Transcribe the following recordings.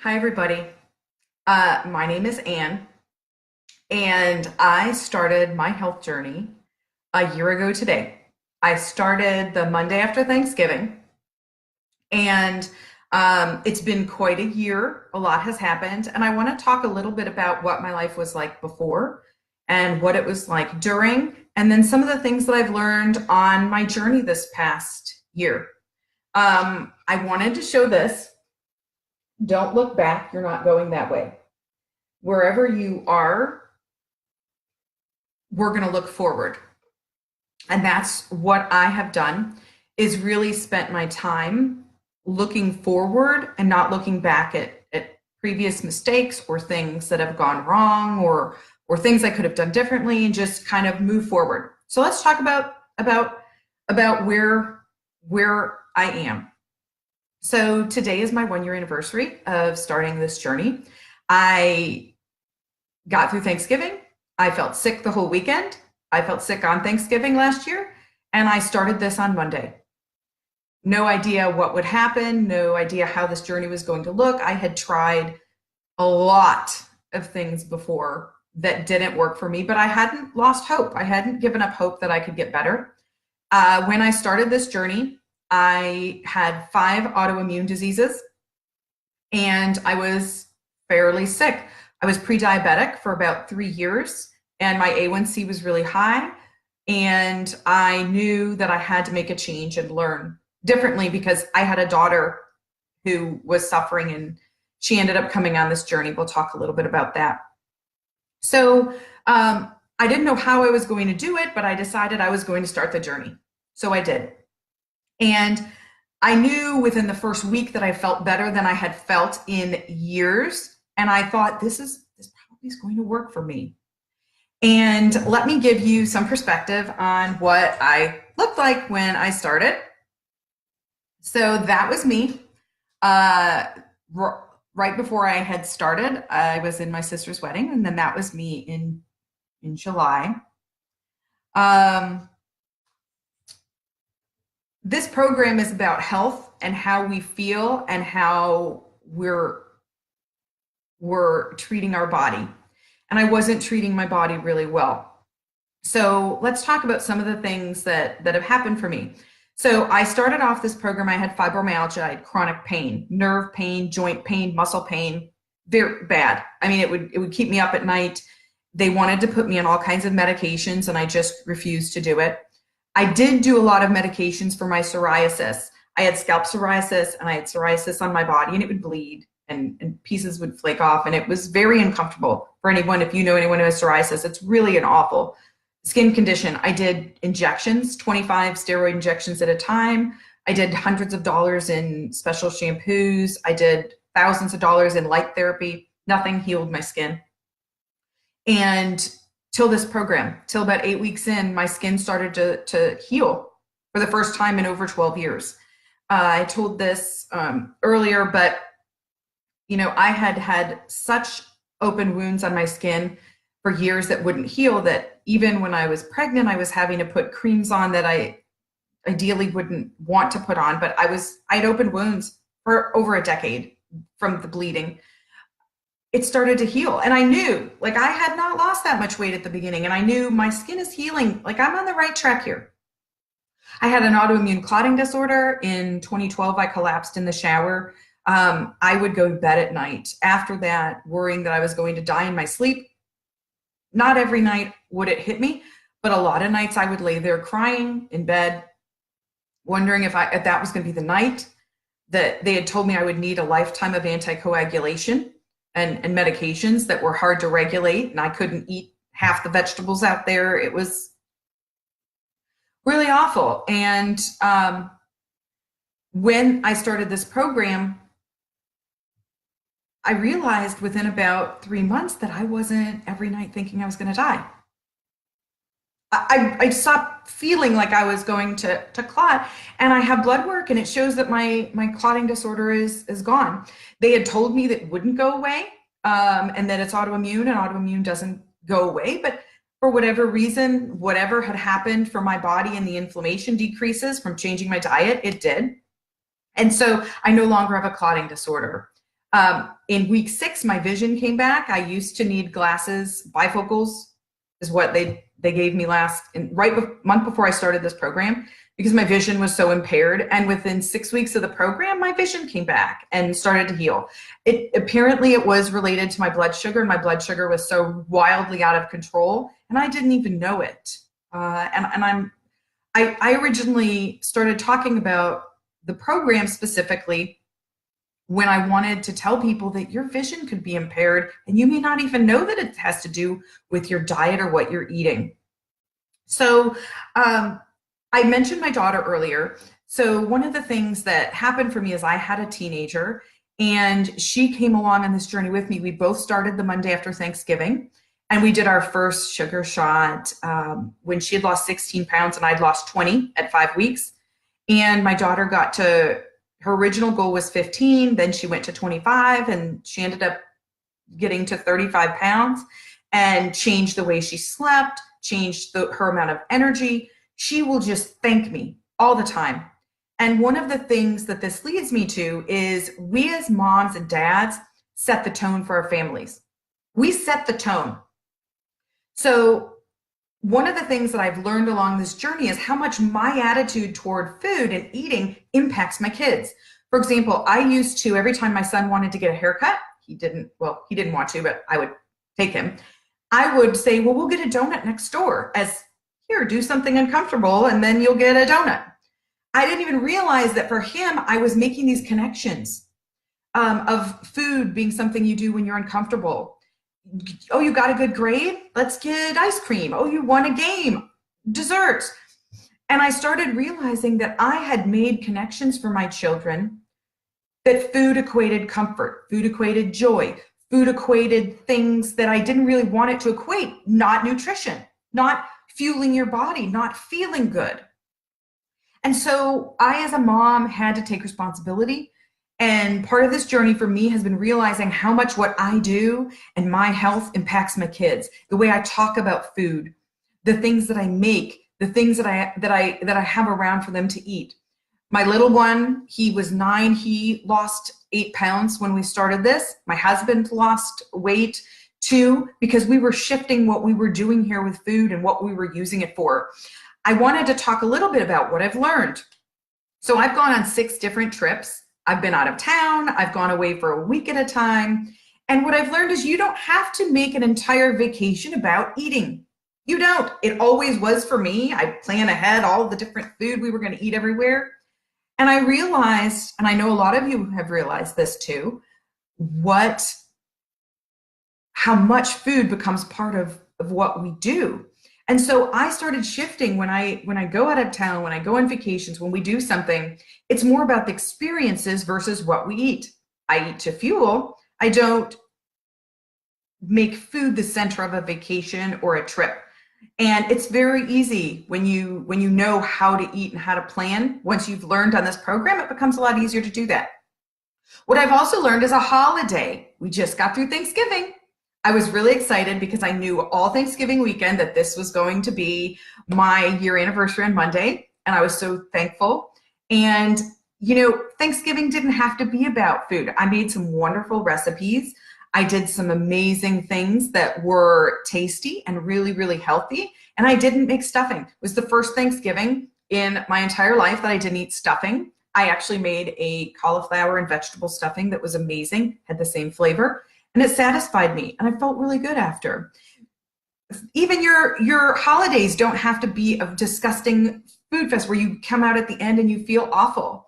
Hi, everybody. My name is Anne, and I started my health journey a year ago today. I started the Monday after Thanksgiving, and it's been quite a year. A lot has happened, and I want to talk a little bit about what my life was like before and what it was like during, and then some of the things that I've learned on my journey this past year. I wanted to show this. Don't look back, you're not going that way. Wherever you are, we're going to look forward. And that's what I have done, is really spent my time looking forward and not looking back at previous mistakes or things that have gone wrong, or things I could have done differently, and just kind of move forward. So let's talk about where I am. So today is my 1 year anniversary of starting this journey. I got through Thanksgiving. I felt sick the whole weekend. I felt sick on Thanksgiving last year, and I started this on Monday. No idea what would happen, no idea how this journey was going to look. I had tried a lot of things before that didn't work for me, but I hadn't lost hope. I hadn't given up hope that I could get better. When I started this journey, I had 5 autoimmune diseases, and I was fairly sick. I was pre-diabetic for about 3 years, and my A1C was really high. And I knew that I had to make a change and learn differently, because I had a daughter who was suffering, and she ended up coming on this journey. We'll talk a little bit about that. So I didn't know how I was going to do it, but I decided I was going to start the journey. So I did. And I knew within the first week that I felt better than I had felt in years. And I thought, this probably is going to work for me. And let me give you some perspective on what I looked like when I started. So that was me. Right before I had started, I was in my sister's wedding, and then that was me in July. This program is about health and how we feel and how we're treating our body. And I wasn't treating my body really well. So let's talk about some of the things that have happened for me. So I started off this program. I had fibromyalgia, I had chronic pain, nerve pain, joint pain, muscle pain, very bad. I mean, it would keep me up at night. They wanted to put me on all kinds of medications, and I just refused to do it. I did do a lot of medications for my psoriasis. I had scalp psoriasis, and I had psoriasis on my body, and it would bleed, and pieces would flake off, and it was very uncomfortable for anyone. If you know anyone who has psoriasis, it's really an awful skin condition. I did injections, 25 steroid injections at a time. I did hundreds of dollars in special shampoos. I did thousands of dollars in light therapy. Nothing healed my skin. And till this program, till about 8 weeks in, my skin started to heal for the first time in over 12 years. I told this earlier, but I had had such open wounds on my skin for years that wouldn't heal, that even when I was pregnant, I was having to put creams on that I ideally wouldn't want to put on. But I'd opened wounds for over a decade from the bleeding. It started to heal, and I knew, like, I had not lost that much weight at the beginning, and I knew my skin is healing. Like, I'm on the right track here. I had an autoimmune clotting disorder. In 2012, I collapsed in the shower. I would go to bed at night after that, worrying that I was going to die in my sleep. Not every night would it hit me, but a lot of nights I would lay there crying in bed, wondering if that was going to be the night that they had told me I would need a lifetime of anticoagulation and medications that were hard to regulate, and I couldn't eat half the vegetables out there. It was really awful. And when I started this program, I realized within about 3 months that I wasn't every night thinking I was going to die. I stopped feeling like I was going to clot, and I have blood work, and it shows that my clotting disorder is gone. They had told me that it wouldn't go away, and that it's autoimmune, and autoimmune doesn't go away, but for whatever reason, whatever had happened for my body and the inflammation decreases from changing my diet, it did. And so I no longer have a clotting disorder. In week 6, my vision came back. I used to need glasses. Bifocals is what they gave me month before I started this program, because my vision was so impaired. And within 6 weeks of the program, my vision came back and started to heal. Apparently it was related to my blood sugar, and my blood sugar was so wildly out of control, and I didn't even know it. I originally started talking about the program specifically when I wanted to tell people that your vision could be impaired and you may not even know that it has to do with your diet or what you're eating. So I mentioned my daughter earlier. So one of the things that happened for me is I had a teenager, and she came along on this journey with me. We both started the Monday after Thanksgiving, and we did our first sugar shot when she had lost 16 pounds and I'd lost 20 at 5 weeks. And my daughter got to, her original goal was 15, then she went to 25, and she ended up getting to 35 pounds and changed the way she slept, changed her amount of energy. She will just thank me all the time. And one of the things that this leads me to is we as moms and dads set the tone for our families. We set the tone. So one of the things that I've learned along this journey is how much my attitude toward food and eating impacts my kids. For example, I used to, every time my son wanted to get a haircut, he didn't want to, but I would take him. I would say, well, we'll get a donut next door, as here, do something uncomfortable and then you'll get a donut. I didn't even realize that for him, I was making these connections of food being something you do when you're uncomfortable. Oh, you got a good grade? Let's get ice cream. Oh, you won a game, desserts. And I started realizing that I had made connections for my children, that food equated comfort, food equated joy, food equated things that I didn't really want it to equate, not nutrition, not fueling your body, not feeling good. And so I, as a mom, had to take responsibility. And part of this journey for me has been realizing how much what I do and my health impacts my kids. The way I talk about food, the things that I make, the things that I have around for them to eat. My little one, he was 9. He lost 8 pounds when we started this. My husband lost weight too, because we were shifting what we were doing here with food and what we were using it for. I wanted to talk a little bit about what I've learned. So I've gone on 6 different trips. I've been out of town. I've gone away for a week at a time. And what I've learned is you don't have to make an entire vacation about eating. You don't. It always was for me. I plan ahead all the different food we were going to eat everywhere. And I realized, and I know a lot of you have realized this too, how much food becomes part of what we do. And so I started shifting when I go out of town, when I go on vacations, when we do something, it's more about the experiences versus what we eat. I eat to fuel. I don't make food the center of a vacation or a trip. And it's very easy when you know how to eat and how to plan. Once you've learned on this program, it becomes a lot easier to do that. What I've also learned is a holiday. We just got through Thanksgiving. I was really excited because I knew all Thanksgiving weekend that this was going to be my year anniversary on Monday, and I was so thankful. And, Thanksgiving didn't have to be about food. I made some wonderful recipes. I did some amazing things that were tasty and really, really healthy, and I didn't make stuffing. It was the first Thanksgiving in my entire life that I didn't eat stuffing. I actually made a cauliflower and vegetable stuffing that was amazing, had the same flavor. And it satisfied me, and I felt really good after. Even your holidays don't have to be a disgusting food fest where you come out at the end and you feel awful.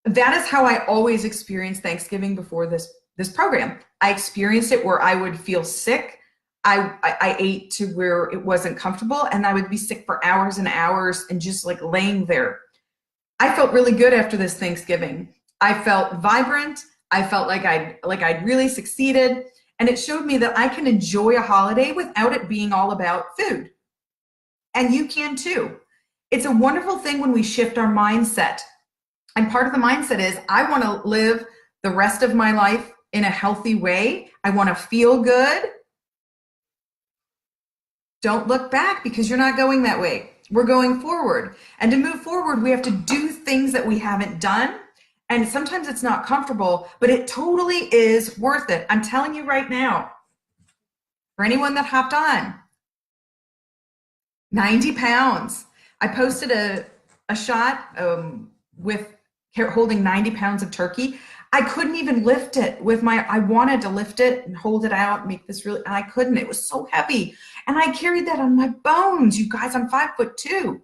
That is how I always experienced Thanksgiving before this program. I experienced it where I would feel sick. I ate to where it wasn't comfortable, and I would be sick for hours and hours and just like laying there. I felt really good after this Thanksgiving. I felt vibrant. I felt like I'd really succeeded, and it showed me that I can enjoy a holiday without it being all about food. And you can too. It's a wonderful thing when we shift our mindset. And part of the mindset is I want to live the rest of my life in a healthy way. I want to feel good. Don't look back, because you're not going that way. We're going forward. And to move forward, we have to do things that we haven't done. And sometimes it's not comfortable, but it totally is worth it. I'm telling you right now, for anyone that hopped on, 90 pounds. I posted a shot with holding 90 pounds of turkey. I couldn't even lift it with I wanted to lift it and hold it out, make this really, and I couldn't. It was so heavy. And I carried that on my bones, you guys. I'm 5'2".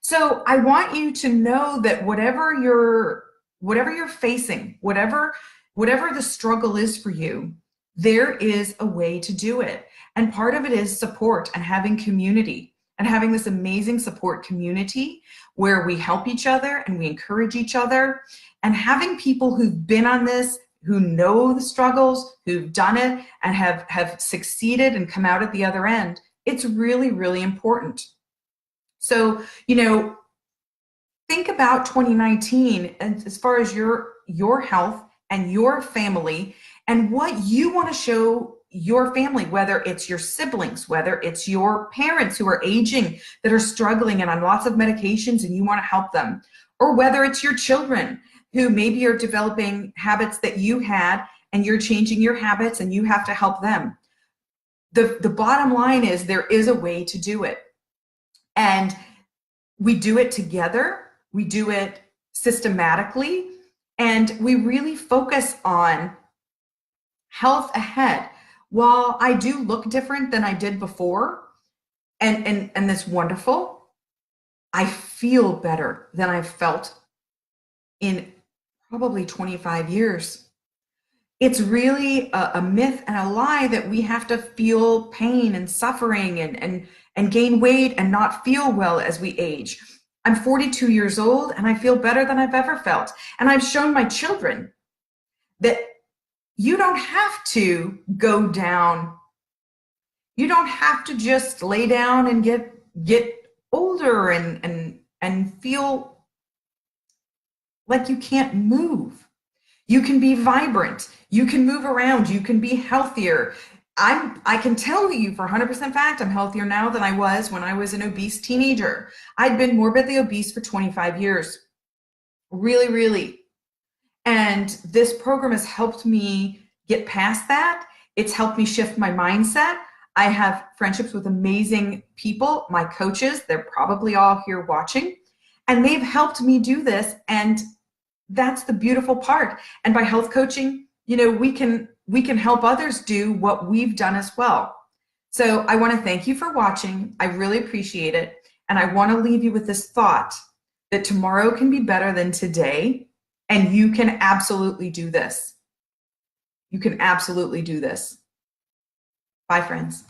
So I want you to know that whatever you're facing, whatever the struggle is for you, there is a way to do it. And part of it is support and having community and having this amazing support community where we help each other and we encourage each other, and having people who've been on this, who know the struggles, who've done it and have succeeded and come out at the other end. It's really, really important. So, think about 2019 and as far as your health and your family and what you want to show your family, whether it's your siblings, whether it's your parents who are aging that are struggling and on lots of medications and you want to help them, or whether it's your children who maybe are developing habits that you had and you're changing your habits and you have to help them. The bottom line is there is a way to do it. And we do it together. We do it systematically, and we really focus on health ahead. While I do look different than I did before, and that's wonderful, I feel better than I've felt in probably 25 years. It's really a myth and a lie that we have to feel pain and suffering and gain weight and not feel well as we age. I'm 42 years old and I feel better than I've ever felt. And I've shown my children that you don't have to go down. You don't have to just lay down and get older and feel like you can't move. You can be vibrant. You can move around. You can be healthier. I can tell you for 100% fact, I'm healthier now than I was when I was an obese teenager. I'd been morbidly obese for 25 years. Really, really. And this program has helped me get past that. It's helped me shift my mindset. I have friendships with amazing people, my coaches, they're probably all here watching, and they've helped me do this. And that's the beautiful part. And by health coaching, we can help others do what we've done as well. So I want to thank you for watching. I really appreciate it. And I want to leave you with this thought that tomorrow can be better than today. And you can absolutely do this. You can absolutely do this. Bye, friends.